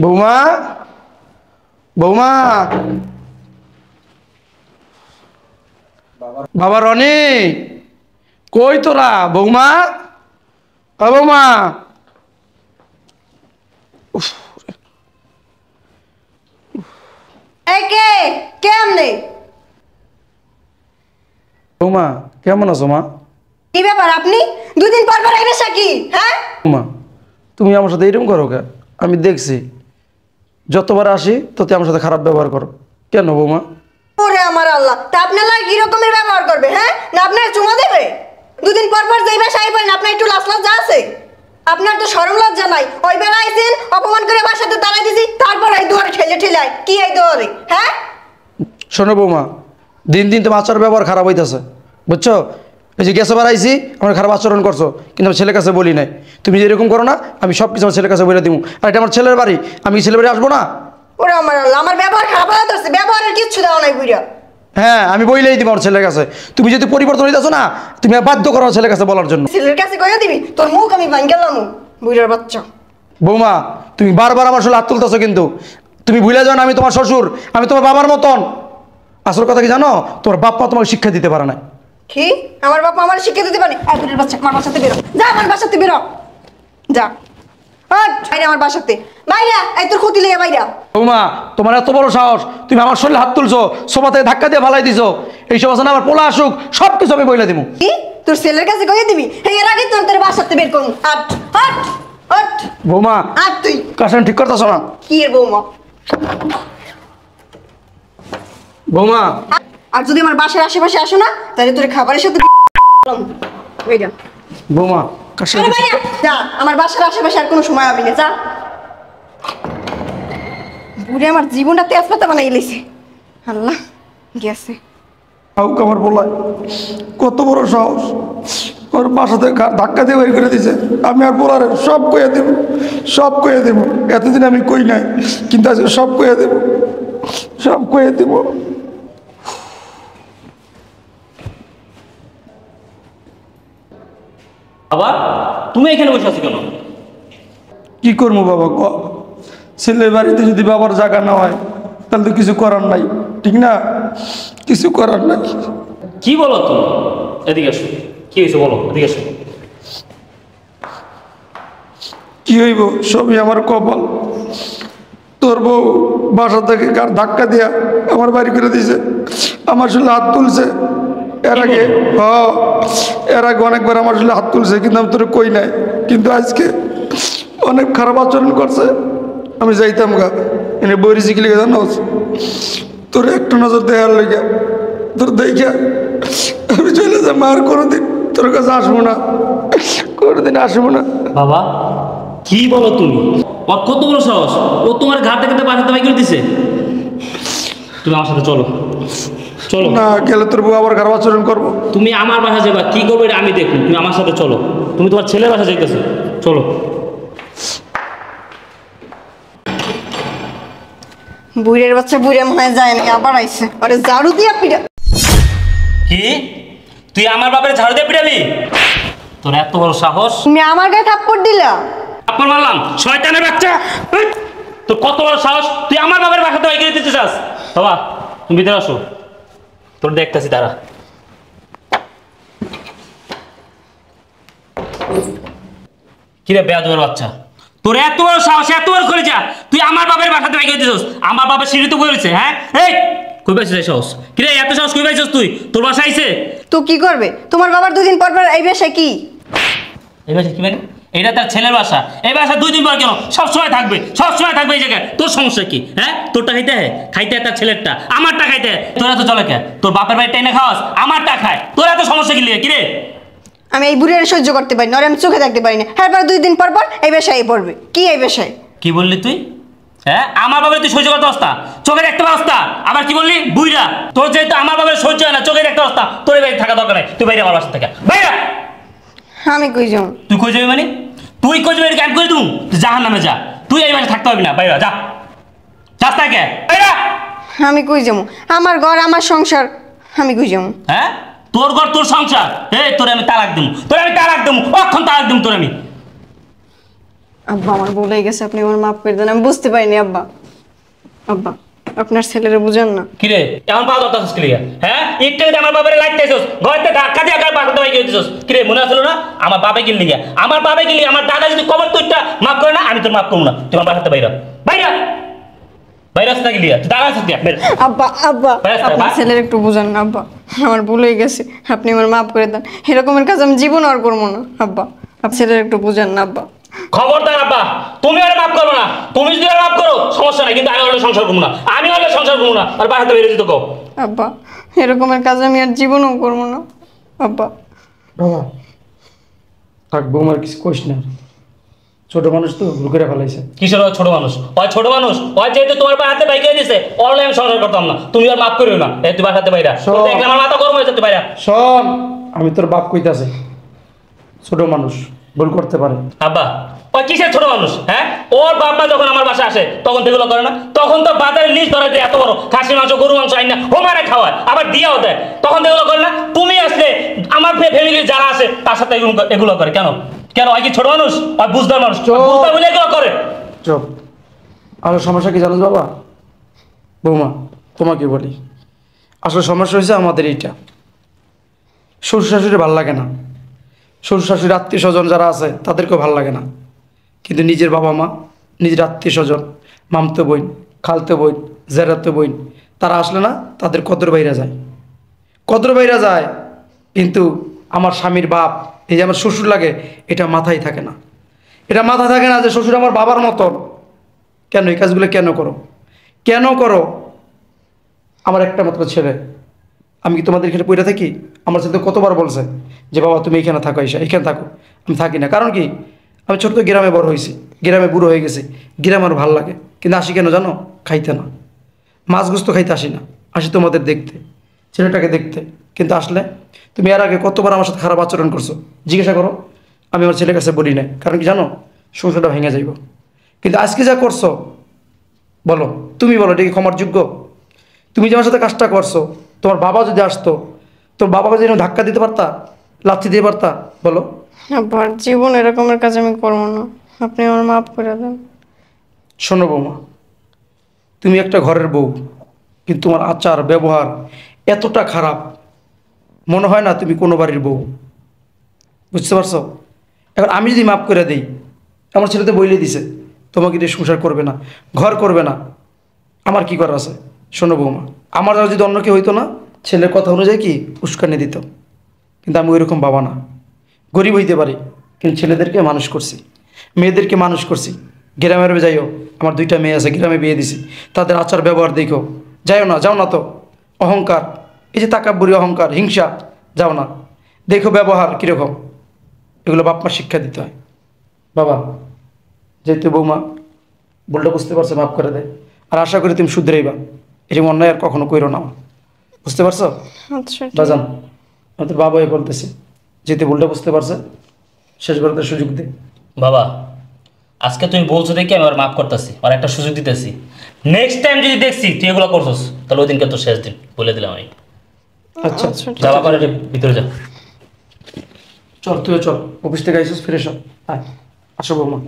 বৌমা, বৌমা, বাবা রনি, কই তোরা? বৌমা, ও বৌমা। বৌমা কেমন আছো মা? কি ব্যাপার আপনি দুদিন পর পর এসে কি? হ্যাঁ বৌমা, তুমি আমার সাথে এরকম করো কে? আমি দেখছি যতবার আসি তত আমার সাথে খারাপ ব্যবহার করো কেন বৌমা? ওরে আমার আল্লাহ, তা আপনার লাগে কি রকমের ব্যবহার করবে? হ্যাঁ, না আপনার চুমা দেবে? দুদিন পর পর যেই বাসায় আইবেন আপনার একটু লাজ লজ্জা আছে? আপনার তো শরম লজ্জা নাই। ওই বেলা আইছেন, অপমান করে বাসাতে দাঁড়াই দিছি, তারপর এই দুয়ারে ঠেলে ঠেলে কি এই দুয়ারে? হ্যাঁ শোনো বৌমা, দিন দিন তোমার আচরণ ব্যবহার খারাপ হইতেছে, বুঝছো? এই যে গ্যাসে বাড়াইছি, আমার খারাপ আচরণ করছো, কিন্তু আমার ছেলের কাছে বলি নাই। তুমি যেরকম করো না, আমি সব কিছু আমার ছেলের কাছে বলে দিব। আর এটা আমার ছেলের বাড়ি, আমি ছেলের বাড়ি আসবো না? ওরে আমার আল্লাহ, আমার ব্যবহার খারাপ হয়ে যাচ্ছে। ব্যবহারের কিচ্ছু দেওয়া নাই বুইরা। হ্যাঁ, আমি বইলেই দিব আমার ছেলের কাছে। তুমি যদি পরিবর্তন হইতেছো না, তুমি বাধ্য করো আমার ছেলের কাছে বলার জন্য। ছেলের কাছে কইয়া দিবি তোর মুখ আমি ভাঙ গেলাম বুইরার বাচ্চা। বৌমা, তুমি বারবার আমার সাথে হাত তুলতেছো, কিন্তু তুমি ভুলে যাও না আমি তোমার শ্বশুর, আমি তোমার বাবার মতন। আসল কথা কি জানো? তোমার বাপ মা তোমাকে শিক্ষা দিতে পারে না। কি? আমার বাবা আমার শিক্ষা দিতে পারে? এই বুইরার বাচ্চা, আমার বাসাতে বেরো। যা আমার বাসাতে বেরো, যা। হট বাইরে আমার বাসাতে, বাইরা। এই তোর ক্ষতি লেগে বাইরা। বৌমা, তোমার এত বড় সাহস, তুমি আমার শরীরে হাত তুলছো, সোফা থেকে ধাক্কা দিয়ে ফালাই দিছো। এইসব আছে না, আমার পোলা আসুক, সব কিছু আমি বইলে দিব। কি? তোর ছেলের কাছে কইয়া দিবি? এই এর আগে তোর বাসাতে বের করুন। Hot hot hot. বৌমা, আর তুই কাশন ঠিক করতেছ না। কি এর বৌমা? বৌমা, আর যদি আমার বাসার আশেপাশে আসো না, তাহলে তোর খাবারের সাথে বাইরা। বৌমা, কাশন আরে বাইরা যা, আমার বাসার আশেপাশে আর কোনো সময় হবে না। যা। বুড়ি আমার জীবনটা তেজপাতা বানাই গেছে। আল্লাহ গেছে। আমার বলায় কত বড় সাহস, ওর বাসা থেকে ধাক্কা দিয়ে বের করে দিছে। আমি আর বলার সব কইয়া দেব, সব কইয়া দেব। এতদিন আমি কই নাই, কিন্তু আজকে সব কইয়া দেব, সব কইয়া দেব। বাবা, তুমি এখানে বসে আছো কেন? কি করবো বাবা, ক? ছেলের বাড়িতে যদি বাবার জায়গা না হয়, তাহলে তো কিছু করার নাই, ঠিক না? কিছু করার নাই। কি বলো তুমি? এদিকে আসো। কি হয়েছে বলো, এদিকে আসো। কি হইব? সবই আমার কপাল। তোর বউ বাসা থেকে ধাক্কা দিয়া আমার বাড়ি করে দিছে, আমার শরীরে হাত তুলছে। এর আগে এর আগে অনেকবার আমার শরীরে হাত তুলছে, কিন্তু আমি তোর কই নাই। কিন্তু আজকে অনেক খারাপ আচরণ করছে। আমি যাইতাম গা এনে বইরি শিখলে জানো, তোর একটা নজর দেখার লেগে, তোর দেখা আমি চলে যাই। মার কোনোদিন তোর কাছে আসবো না, কোনোদিন আসবো না। বাবা, কি বলো তুমি? ও কত বড় সাহস! ও তোমার ঘাট থেকে বাসাতে বাই করে দিছে। তুমি আমার সাথে চলো, চলো। না গেলে তোর বউ আবার খারাপ আচরণ করবো। তুমি আমার বাসা যাবা, কি করবে এটা আমি দেখবো। তুমি আমার সাথে চলো, তুমি তোমার ছেলের বাসা যাইতেছো, চলো। বুড়ের বাচ্চা বুড়ে মনে হয় যায় না, আবার আইছে। আরে ঝাড়ু দিয়া পিড়া। কি? তুই আমার বাপের ঝাড়ু দিয়ে পিটাবি? তোর এত বড় সাহস! তুমি আমার গায়ে থাপ্পড় দিলা? থাপ্পড় মারলাম, শয়তানের বাচ্চা! তোর কত বড় সাহস, তুই আমার বাবার বাসাতে বাই করে দিতে চাস? বাবা, তুমি ভিতরে আসো, তোর দেখতেছি তারা। কিরে বেয়াদবের বাচ্চা, তোর এত বড় সাহস, এত বড় করে যা, তুই আমার বাবার বাসাতে বাই করে দিছিস? আমার বাবার সিঁড়ি তো করেছে। হ্যাঁ, এই কই পাইছিস এই সাহস? কিরে এত সাহস কই পাইছিস তুই? তোর বাসা আইছে? তো কি করবে? তোমার বাবার দুদিন পর পর এই বেশে কি? এই বাসা কি মানে? এটা তার ছেলের বাসা। এই বাসা 2 দিন পর কেন? সবসময় থাকবে, সবসময় থাকবে এই জায়গায়। তোর সমস্যা কি? হ্যাঁ, তোরটা খাইতে হয়, খাইতে হয় তার ছেলেরটা, আমারটা খাইতে হয়। তোরা তো চলে কে? তোর বাপের বাড়িটা এনে খাওয়াস, আমারটা খায়। তোর এত সমস্যা কি লিয়ে? কিরে আমি এই বুড়ির সহ্য করতে পারি না, আর আমি চোখে থাকতে পারি না। হ্যাঁ, 2 দিন পর পর এই বেশায় পড়বে। কি এই বেশায়? কি বললি তুই? হ্যাঁ, আমার বাবার তুই সহ্য করতে অবস্থা, চোখের একটা অবস্থা। আবার কি বললি? বুইরা। তোর যেহেতু আমার বাবার সহ্য হয় না, চোখের একটা অবস্থা, তোর এই বাড়ি থাকা দরকার নেই। তুই বাইরে আমার বাসা থেকে বাইরে। আমি কই যাও? তুই কই যাবি মানে? তুই কই যাবি? ক্যাম্প করে দিবো? তুই জাহান নামে যা। তুই এই বাসা থাকতে পারবি না, বাইরে যা। যাস না কে? বাইরে। আমি কই যাবো? আমার ঘর, আমার সংসার, আমি কই যাবো? হ্যাঁ, তোর ঘর, তোর সংসার। এই তোরে আমি তালাক দেবো, তোরে আমি তালাক দেবো, অক্ষণ তালাক দেবো তোর আমি। আব্বা আমার ভুলেই গেছে, আপনি আমার মাফ করে দেন, আমি বুঝতে পারিনি আব্বা। আব্বা আপনার ছেলেরা বুঝেন না। কিরে এমন পাওয়া দরকার ক্লিয়া? হ্যাঁ একটু যদি আমার বাবারে লাইতেছস ঘরতে ধাক্কা দিয়ে আকার পাঠাতে বাইকে দিছস। কিরে মনে আসলো না আমার বাবা কিনলি গিয়া, আমার বাবা কিনলি, আমার দাদা যদি কবর তুইটা মাফ করে না, আমি তোর মাফ করবো না। তোমার বাসাতে বাইরা বাইরা বাইরা আসতে গেলিয়া তুই দাঁড়া আসতে বের। আব্বা আব্বা ব্যাস, আপনার বাস। ছেলের একটু বুঝান না আব্বা, আমার ভুল হয়ে গেছে, আপনি আমার মাফ করে দেন, এরকমের কাজ আমি জীবন আর করবো না আব্বা, আপনার ছেলের একটু বুঝান না আব্বা। খবরদার আব্বা, তুমি আর মাফ করবো না। তুমি যদি আর মাফ করো সমস্যা নাই, কিন্তু আমি হলে সংসার করবো না, আমি হলে সংসার করবো না। আর বাসাতে বেরিয়ে যেতে কও। আব্বা এরকমের কাজ আমি আর জীবনও করবো না আব্বা। বাবা থাক, বৌমার কিছু কইস না, ছোট মানুষ তো ভুল করে ফেলাইছে। কিসের ওই ছোট মানুষ? ওই ছোট মানুষ, ওই যেহেতু তোমার হাতে বাইকে দিছে, অনলাইন আমি সংসার করতাম না। তুমি আর মাফ করিও না। এই তুই বাসাতে বাইরা শোন। দেখলে আমার মাথা গরম হয়ে যেতে বাইরা। শোন, আমি তোর বাপ কইতাছে, ছোট মানুষ ভুল করতে পারে। আব্বা ওই কিসের ছোট মানুষ? হ্যাঁ ওর বাবা যখন আমার বাসায় আসে তখন সেগুলো করে না? তখন তো বাজারে লিস্ট ধরে দেয় এত বড় খাসি মাংস গরু মাংস আইনা হোমারে খাওয়ায়, আবার দিয়েও দেয়, তখন এগুলো করে না? তুমি আসলে আমার ফ্যামিলির যারা আছে তার সাথে এগুলো করে কেন? কেন ওই কি ছোট মানুষ? ওই বুঝদার মানুষ, বুঝদার বলে এগুলো করে। চুপ। আসলে সমস্যা কি জানো বাবা? বৌমা তোমাকে বলি, আসলে সমস্যা হয়েছে আমাদের এইটা, শ্বশুর শাশুড়ি ভাল লাগে না, শ্বশুর শাশুড়ির আত্মীয় স্বজন যারা আছে তাদেরকেও ভাল লাগে না, কিন্তু নিজের বাবা মা, নিজের আত্মীয় স্বজন, মামতো বোন, খালতো বোন, জেরাতো বোন, তারা আসলে না তাদের কদর বাইরে যায়, কদর বাইরে যায়। কিন্তু আমার স্বামীর বাপ, এই যে আমার শ্বশুর লাগে, এটা মাথায় থাকে না, এটা মাথা থাকে না যে শ্বশুর আমার বাবার মতন। কেন এই কাজগুলো কেন করো? কেন করো? আমার একটা মাত্র ছেলে, আমি কি তোমাদের এখানে পড়ে থাকি? আমার ছেলে তো কতবার বলছে যে বাবা তুমি এখানে থাকো, এখানে থাকো, আমি থাকি না। কারণ কি, আমি ছোট্ট গ্রামে বড় হয়েছি, গ্রামে বুড়ো হয়ে গেছি, গ্রাম আমার ভালো লাগে, কিন্তু আসি কেন জানো? খাইতে না, মাছ গোস্ত খাইতে আসি না, আসি তোমাদের দেখতে, ছেলেটাকে দেখতে। কিন্তু আসলে তুমি এর আগে কতবার আমার সাথে খারাপ আচরণ করছো, জিজ্ঞাসা করো। আমি আমার ছেলের কাছে বলি না, কারণ কি জানো? সংসারটা ভেঙে যাইব। কিন্তু আজকে যা করছো, বলো, তুমি বলো, এটা কি ক্ষমার যোগ্য? তুমি যে আমার সাথে কাজটা করছো, তোমার বাবা যদি আসতো, তোমার বাবাকে যদি ধাক্কা দিতে পারতা, লাথি দিতে পারতা, বলো? আব্বা আর জীবন এরকমের কাজ আমি করবো না, আপনি আমার মাফ করে দেন। শোনো বৌমা, তুমি একটা ঘরের বউ, কিন্তু তোমার আচার ব্যবহার এতটা খারাপ, মনে হয় না তুমি কোনো বাড়ির বউ। বুঝতে পারছো? এখন আমি যদি মাফ করে দিই, আমার ছেলে তো বইলে দিছে তোমাকে দিয়ে সংসার করবে না, ঘর করবে না, আমার কি করার আছে? শোনো বৌমা, আমার আর যদি অন্য কেউ হইতো না, ছেলের কথা অনুযায়ী কি উস্কানি দিত, কিন্তু আমি ওইরকম বাবা না। গরিব হইতে পারি, কিন্তু ছেলেদেরকে মানুষ করছি, মেয়েদেরকে মানুষ করছি। গ্রামের যাইও, আমার 2টা মেয়ে আছে, গ্রামে বিয়ে দিছি, তাদের আচার ব্যবহার দেখো। যাও না, যাও না তো, অহংকার, এই যে তাকাব্বুরি অহংকার, হিংসা, যাও না, দেখো ব্যবহার কীরকম, এগুলো বাপ মা শিক্ষা দিতে হয়। বাবা যেহেতু বৌমা ভুলটা বুঝতে পারছো, মাফ করে দেয়, আর আশা করি তুমি শুধরাইবা, এরকম অন্যায় আর কখনো কইরো না। বুঝতে পারছো? আচ্ছা ঠিক বাজান, আমি তোর বাবা হয়ে বলতেছি, যেহেতু ভুলটা বুঝতে পারছে, শেষবার তো সুযোগ দে। বাবা আজকে তুমি বলছো দেখি আমি আর মাফ করতেছি, আর একটা সুযোগ দিতেছি। নেক্সট টাইম যদি দেখছি তুই এগুলো করছিস, তাহলে ওই দিনকে তো শেষ দিন বলে দিলাম আমি। আচ্ছা আচ্ছা, ঠিক যা বাবা ভিতরে যা। চল, তুইও চল, অফিস থেকে আইসিস, ফিরে সব, আসো বৌমা।